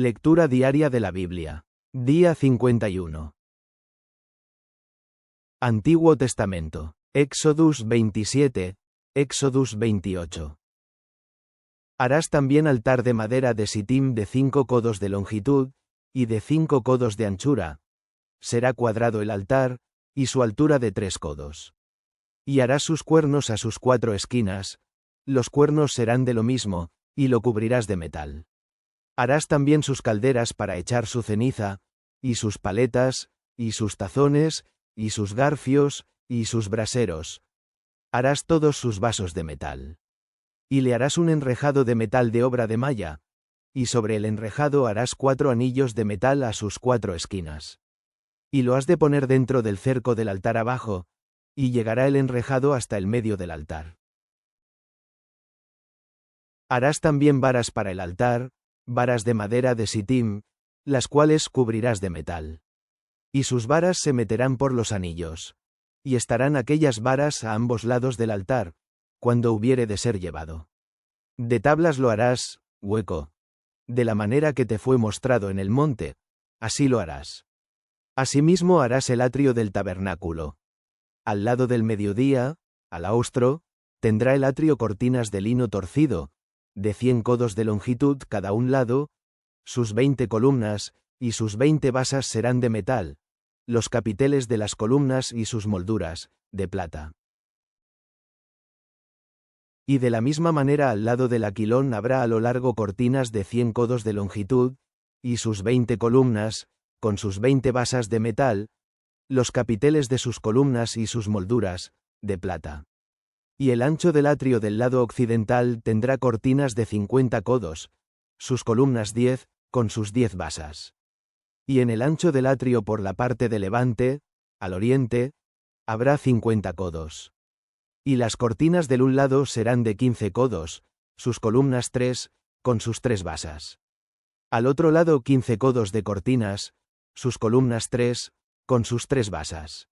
Lectura diaria de la Biblia. Día 51. Antiguo Testamento. Éxodus 27, Éxodus 28. Harás también altar de madera de sitim de 5 codos de longitud, y de 5 codos de anchura. Será cuadrado el altar, y su altura de 3 codos. Y harás sus cuernos a sus 4 esquinas, los cuernos serán de lo mismo, y lo cubrirás de metal. Harás también sus calderas para echar su ceniza, y sus paletas, y sus tazones, y sus garfios, y sus braseros. Harás todos sus vasos de metal. Y le harás un enrejado de metal de obra de malla, y sobre el enrejado harás 4 anillos de metal a sus 4 esquinas. Y lo has de poner dentro del cerco del altar abajo, y llegará el enrejado hasta el medio del altar. Harás también varas para el altar, varas de madera de sitim, las cuales cubrirás de metal. Y sus varas se meterán por los anillos. Y estarán aquellas varas a ambos lados del altar, cuando hubiere de ser llevado. De tablas lo harás, hueco. De la manera que te fue mostrado en el monte, así lo harás. Asimismo harás el atrio del tabernáculo. Al lado del mediodía, al austro, tendrá el atrio cortinas de lino torcido, de 100 codos de longitud cada un lado, sus 20 columnas, y sus 20 basas serán de metal, los capiteles de las columnas y sus molduras, de plata. Y de la misma manera al lado del aquilón habrá a lo largo cortinas de 100 codos de longitud, y sus 20 columnas, con sus 20 basas de metal, los capiteles de sus columnas y sus molduras, de plata. Y el ancho del atrio del lado occidental tendrá cortinas de 50 codos, sus columnas 10, con sus 10 basas. Y en el ancho del atrio por la parte de levante, al oriente, habrá 50 codos. Y las cortinas del un lado serán de 15 codos, sus columnas 3, con sus 3 basas. Al otro lado 15 codos de cortinas, sus columnas 3, con sus 3 basas.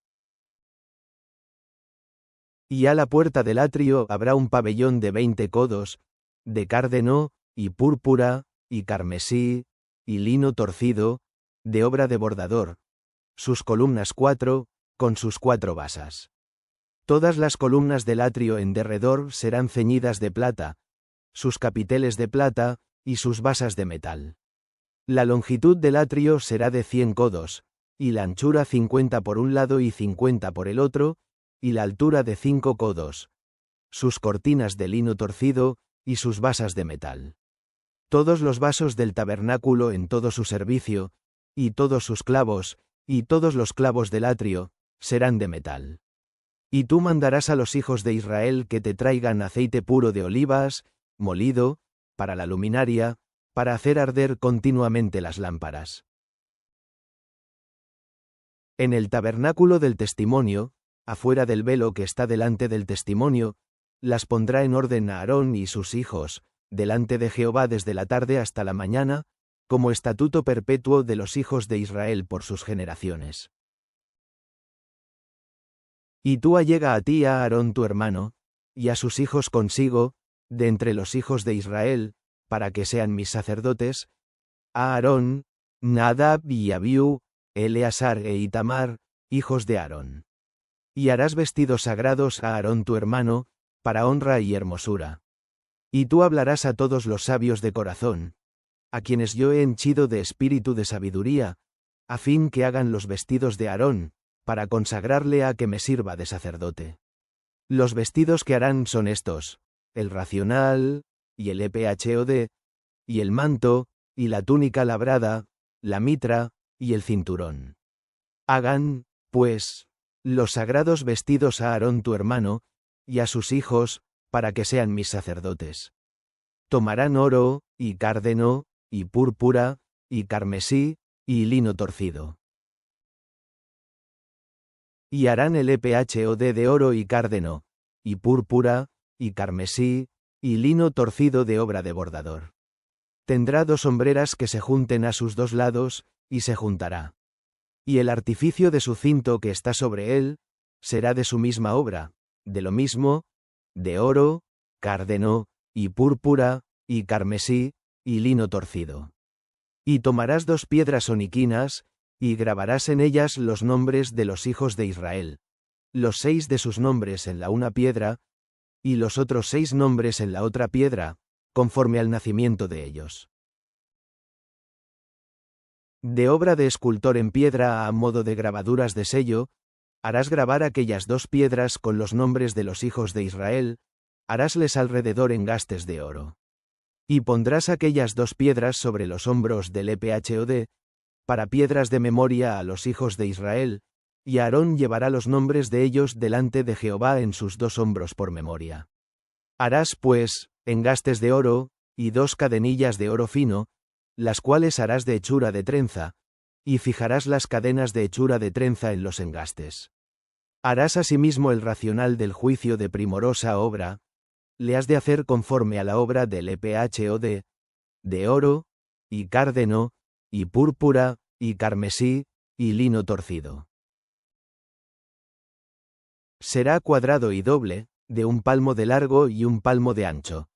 Y a la puerta del atrio habrá un pabellón de 20 codos, de cárdeno, y púrpura, y carmesí, y lino torcido, de obra de bordador, sus columnas 4, con sus 4 basas. Todas las columnas del atrio en derredor serán ceñidas de plata, sus capiteles de plata, y sus basas de metal. La longitud del atrio será de 100 codos, y la anchura 50 por un lado y 50 por el otro, y la altura de 5 codos, sus cortinas de lino torcido, y sus basas de metal. Todos los vasos del tabernáculo en todo su servicio, y todos sus clavos, y todos los clavos del atrio, serán de metal. Y tú mandarás a los hijos de Israel que te traigan aceite puro de olivas, molido, para la luminaria, para hacer arder continuamente las lámparas. En el tabernáculo del testimonio, afuera del velo que está delante del testimonio, las pondrá en orden Aarón y sus hijos, delante de Jehová desde la tarde hasta la mañana, como estatuto perpetuo de los hijos de Israel por sus generaciones. Y tú allega a ti a Aarón tu hermano, y a sus hijos consigo, de entre los hijos de Israel, para que sean mis sacerdotes, a Aarón, Nadab y Abiú, Eleazar e Itamar, hijos de Aarón. Y harás vestidos sagrados a Aarón tu hermano, para honra y hermosura. Y tú hablarás a todos los sabios de corazón, a quienes yo he henchido de espíritu de sabiduría, a fin que hagan los vestidos de Aarón, para consagrarle a que me sirva de sacerdote. Los vestidos que harán son estos: el racional, y el ephod, y el manto, y la túnica labrada, la mitra, y el cinturón. Hagan, pues, los sagrados vestidos a Aarón tu hermano, y a sus hijos, para que sean mis sacerdotes. Tomarán oro, y cárdeno, y púrpura, y carmesí, y lino torcido. Y harán el ephod de oro y cárdeno, y púrpura, y carmesí, y lino torcido de obra de bordador. Tendrá 2 hombreras que se junten a sus 2 lados, y se juntará. Y el artificio de su cinto que está sobre él, será de su misma obra, de lo mismo, de oro, cárdeno, y púrpura, y carmesí, y lino torcido. Y tomarás 2 piedras oniquinas, y grabarás en ellas los nombres de los hijos de Israel, los 6 de sus nombres en la una piedra, y los otros 6 nombres en la otra piedra, conforme al nacimiento de ellos. De obra de escultor en piedra a modo de grabaduras de sello, harás grabar aquellas 2 piedras con los nombres de los hijos de Israel, harásles alrededor engastes de oro. Y pondrás aquellas 2 piedras sobre los hombros del EPHOD, para piedras de memoria a los hijos de Israel, y Aarón llevará los nombres de ellos delante de Jehová en sus 2 hombros por memoria. Harás, pues, engastes de oro, y 2 cadenillas de oro fino, las cuales harás de hechura de trenza, y fijarás las cadenas de hechura de trenza en los engastes. Harás asimismo el racional del juicio de primorosa obra, le has de hacer conforme a la obra del EPHOD, de oro, y cárdeno, y púrpura, y carmesí, y lino torcido. Será cuadrado y doble, de 1 palmo de largo y 1 palmo de ancho.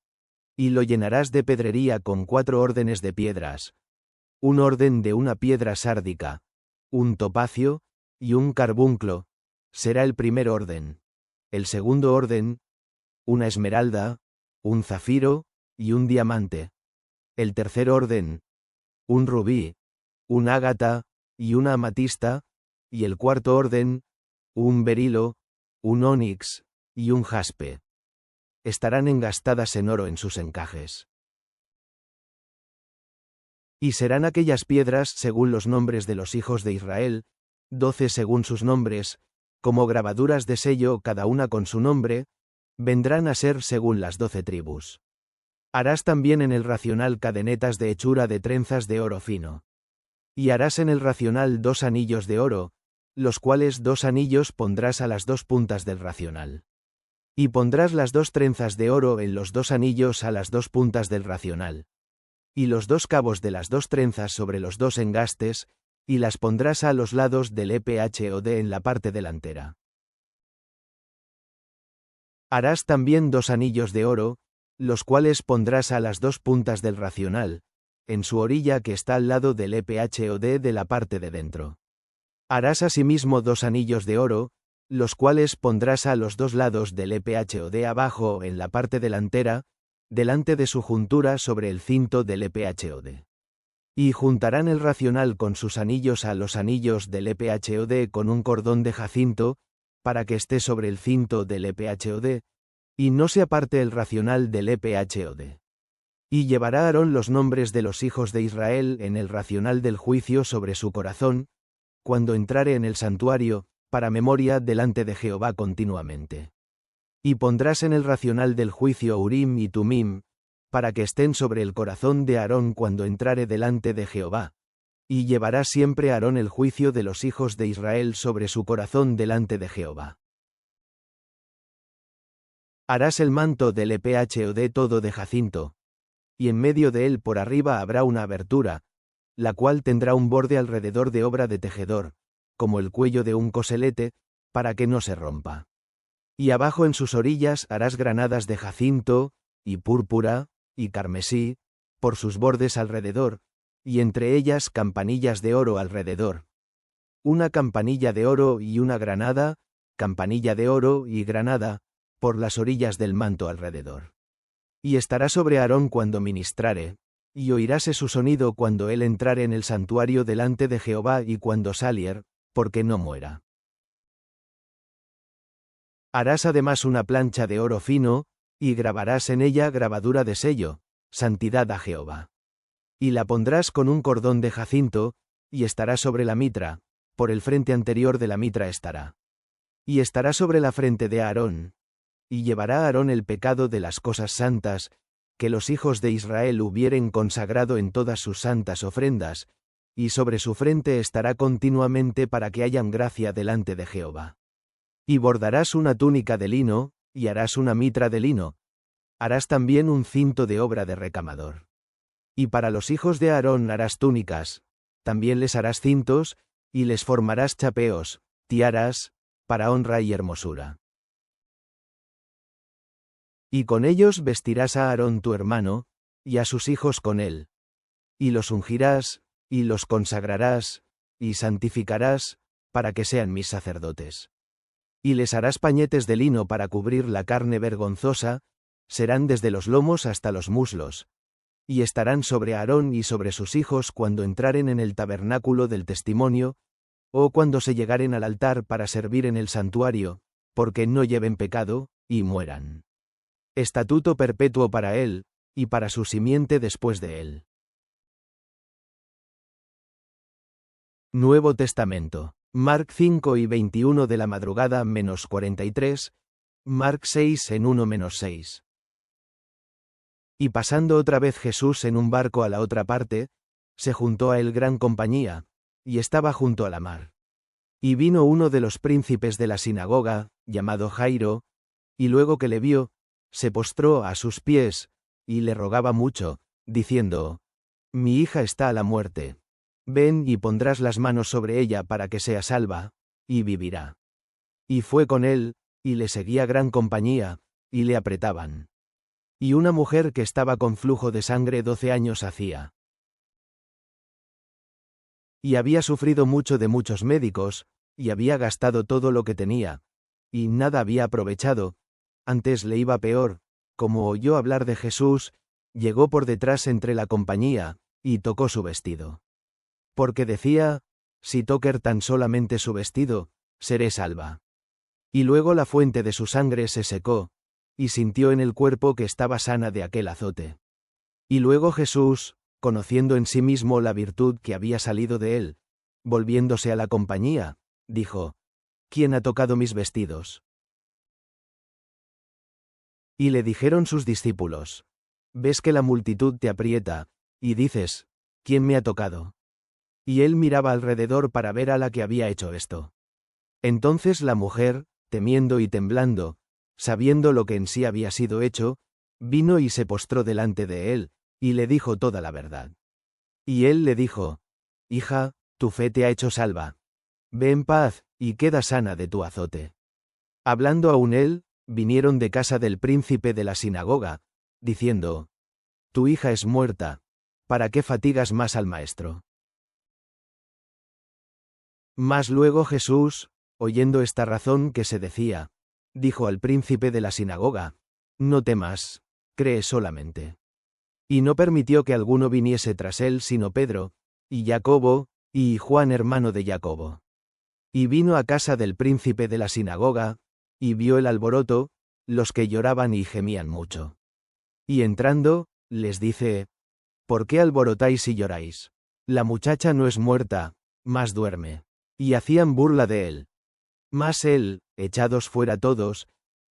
Y lo llenarás de pedrería con 4 órdenes de piedras, un orden de una piedra sárdica, un topacio, y un carbunclo, será el primer orden. El segundo orden, una esmeralda, un zafiro, y un diamante. El tercer orden, un rubí, un ágata, y una amatista, y el cuarto orden, un berilo, un onix, y un jaspe. Estarán engastadas en oro en sus encajes. Y serán aquellas piedras según los nombres de los hijos de Israel, 12 según sus nombres, como grabaduras de sello cada una con su nombre, vendrán a ser según las 12 tribus. Harás también en el racional cadenetas de hechura de trenzas de oro fino. Y harás en el racional 2 anillos de oro, los cuales 2 anillos pondrás a las 2 puntas del racional. Y pondrás las 2 trenzas de oro en los 2 anillos a las 2 puntas del racional. Y los 2 cabos de las 2 trenzas sobre los 2 engastes, y las pondrás a los lados del EPHOD en la parte delantera. Harás también 2 anillos de oro, los cuales pondrás a las 2 puntas del racional, en su orilla que está al lado del EPHOD de la parte de dentro. Harás asimismo 2 anillos de oro, los cuales pondrás a los 2 lados del EPHOD abajo en la parte delantera, delante de su juntura sobre el cinto del EPHOD. Y juntarán el racional con sus anillos a los anillos del EPHOD con un cordón de jacinto, para que esté sobre el cinto del EPHOD, y no se aparte el racional del EPHOD. Y llevará Aarón los nombres de los hijos de Israel en el racional del juicio sobre su corazón, cuando entrare en el santuario, para memoria delante de Jehová continuamente. Y pondrás en el racional del juicio Urim y Tumim, para que estén sobre el corazón de Aarón cuando entrare delante de Jehová. Y llevará siempre Aarón el juicio de los hijos de Israel sobre su corazón delante de Jehová. Harás el manto del EPHOD todo de jacinto, y en medio de él por arriba habrá una abertura, la cual tendrá un borde alrededor de obra de tejedor, como el cuello de un coselete, para que no se rompa. Y abajo en sus orillas harás granadas de jacinto, y púrpura, y carmesí, por sus bordes alrededor, y entre ellas campanillas de oro alrededor. Una campanilla de oro y una granada, campanilla de oro y granada, por las orillas del manto alrededor. Y estará sobre Aarón cuando ministrare, y oiráse su sonido cuando él entrare en el santuario delante de Jehová y cuando salier, porque no muera. Harás además una plancha de oro fino, y grabarás en ella grabadura de sello, santidad a Jehová. Y la pondrás con un cordón de jacinto, y estará sobre la mitra, por el frente anterior de la mitra estará. Y estará sobre la frente de Aarón. Y llevará Aarón el pecado de las cosas santas, que los hijos de Israel hubieren consagrado en todas sus santas ofrendas, y sobre su frente estará continuamente para que hayan gracia delante de Jehová. Y bordarás una túnica de lino, y harás una mitra de lino. Harás también un cinto de obra de recamador. Y para los hijos de Aarón harás túnicas, también les harás cintos, y les formarás chapeos, tiaras, para honra y hermosura. Y con ellos vestirás a Aarón tu hermano, y a sus hijos con él. Y los ungirás, y los consagrarás, y santificarás, para que sean mis sacerdotes. Y les harás pañetes de lino para cubrir la carne vergonzosa, serán desde los lomos hasta los muslos, y estarán sobre Aarón y sobre sus hijos cuando entraren en el tabernáculo del testimonio, o cuando se llegaren al altar para servir en el santuario, porque no lleven pecado, y mueran. Estatuto perpetuo para él, y para su simiente después de él. Nuevo Testamento. Marc 5 y 21 de la madrugada menos 43, Marc 6 en 1 menos 6. Y pasando otra vez Jesús en un barco a la otra parte, se juntó a él gran compañía, y estaba junto a la mar. Y vino uno de los príncipes de la sinagoga, llamado Jairo, y luego que le vio, se postró a sus pies, y le rogaba mucho, diciendo: Mi hija está a la muerte. Ven y pondrás las manos sobre ella para que sea salva, y vivirá. Y fue con él, y le seguía gran compañía, y le apretaban. Y una mujer que estaba con flujo de sangre 12 años hacía. Y había sufrido mucho de muchos médicos, y había gastado todo lo que tenía, y nada había aprovechado, antes le iba peor, como oyó hablar de Jesús, llegó por detrás entre la compañía, y tocó su vestido. Porque decía: si tocar tan solamente su vestido, seré salva. Y luego la fuente de su sangre se secó, y sintió en el cuerpo que estaba sana de aquel azote. Y luego Jesús, conociendo en sí mismo la virtud que había salido de él, volviéndose a la compañía, dijo: ¿Quién ha tocado mis vestidos? Y le dijeron sus discípulos: ¿Ves que la multitud te aprieta, y dices: ¿Quién me ha tocado? Y él miraba alrededor para ver a la que había hecho esto. Entonces la mujer, temiendo y temblando, sabiendo lo que en sí había sido hecho, vino y se postró delante de él, y le dijo toda la verdad. Y él le dijo: Hija, tu fe te ha hecho salva. Ve en paz, y queda sana de tu azote. Hablando aún él, vinieron de casa del príncipe de la sinagoga, diciendo: Tu hija es muerta, ¿para qué fatigas más al maestro? Mas luego Jesús, oyendo esta razón que se decía, dijo al príncipe de la sinagoga: No temas, cree solamente. Y no permitió que alguno viniese tras él sino Pedro, y Jacobo, y Juan hermano de Jacobo. Y vino a casa del príncipe de la sinagoga, y vio el alboroto, los que lloraban y gemían mucho. Y entrando, les dice: ¿Por qué alborotáis y lloráis? La muchacha no es muerta, mas duerme. Y hacían burla de él. Mas él, echados fuera todos,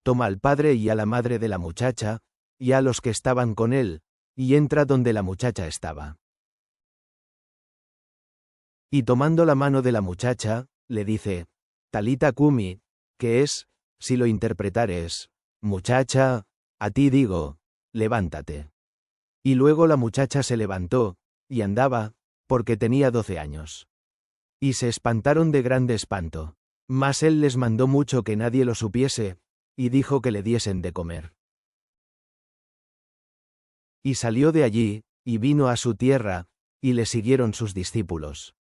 toma al padre y a la madre de la muchacha, y a los que estaban con él, y entra donde la muchacha estaba. Y tomando la mano de la muchacha, le dice: Talita cumi, que es, si lo interpretares, muchacha, a ti digo, levántate. Y luego la muchacha se levantó, y andaba, porque tenía 12 años. Y se espantaron de grande espanto. Mas él les mandó mucho que nadie lo supiese, y dijo que le diesen de comer. Y salió de allí, y vino a su tierra, y le siguieron sus discípulos.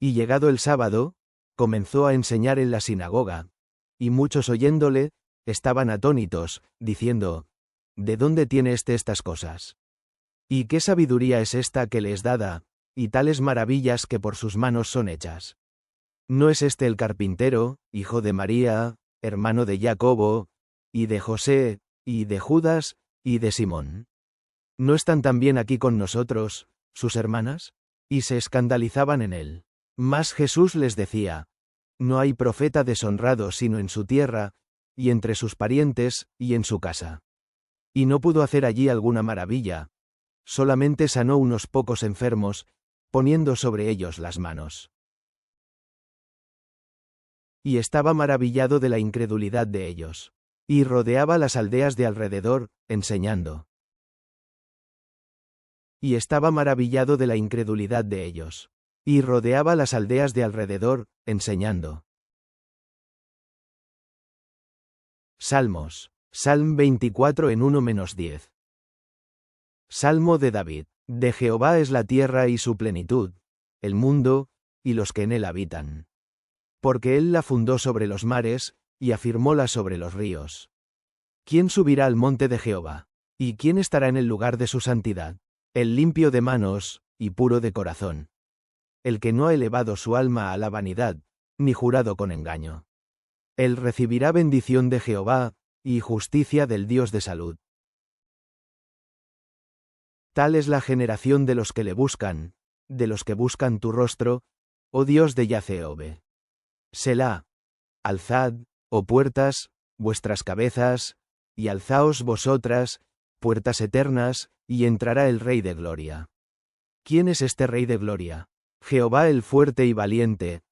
Y llegado el sábado, comenzó a enseñar en la sinagoga, y muchos oyéndole, estaban atónitos, diciendo: ¿De dónde tiene estas cosas? ¿Y qué sabiduría es esta que le es dada, y tales maravillas que por sus manos son hechas? ¿No es este el carpintero, hijo de María, hermano de Jacobo, y de José, y de Judas, y de Simón? ¿No están también aquí con nosotros, sus hermanas? Y se escandalizaban en él. Mas Jesús les decía: No hay profeta deshonrado sino en su tierra, y entre sus parientes, y en su casa. Y no pudo hacer allí alguna maravilla, solamente sanó unos pocos enfermos, poniendo sobre ellos las manos. Y estaba maravillado de la incredulidad de ellos. Y rodeaba las aldeas de alrededor, enseñando. Y estaba maravillado de la incredulidad de ellos. Y rodeaba las aldeas de alrededor, enseñando. Salmos. Salm 24 en 1-10. Salmo de David. De Jehová es la tierra y su plenitud, el mundo, y los que en él habitan. Porque él la fundó sobre los mares, y afirmóla sobre los ríos. ¿Quién subirá al monte de Jehová? ¿Y quién estará en el lugar de su santidad? El limpio de manos, y puro de corazón. El que no ha elevado su alma a la vanidad, ni jurado con engaño. Él recibirá bendición de Jehová, y justicia del Dios de salud. Tal es la generación de los que le buscan, de los que buscan tu rostro, oh Dios de Jacob. Selah. Alzad, oh puertas, vuestras cabezas, y alzaos vosotras, puertas eternas, y entrará el Rey de Gloria. ¿Quién es este Rey de Gloria? Jehová el fuerte y valiente,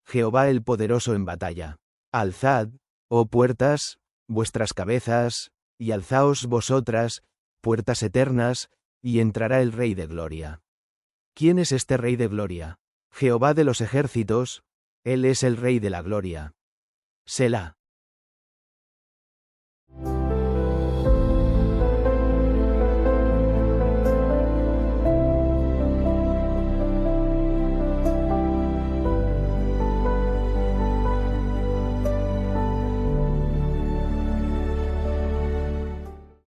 Jehová el poderoso en batalla. Alzad, oh puertas, vuestras cabezas, y alzaos vosotras, puertas eternas, y entrará el Rey de Gloria. ¿Quién es este Rey de Gloria? Jehová de los ejércitos, él es el Rey de la Gloria. Selah.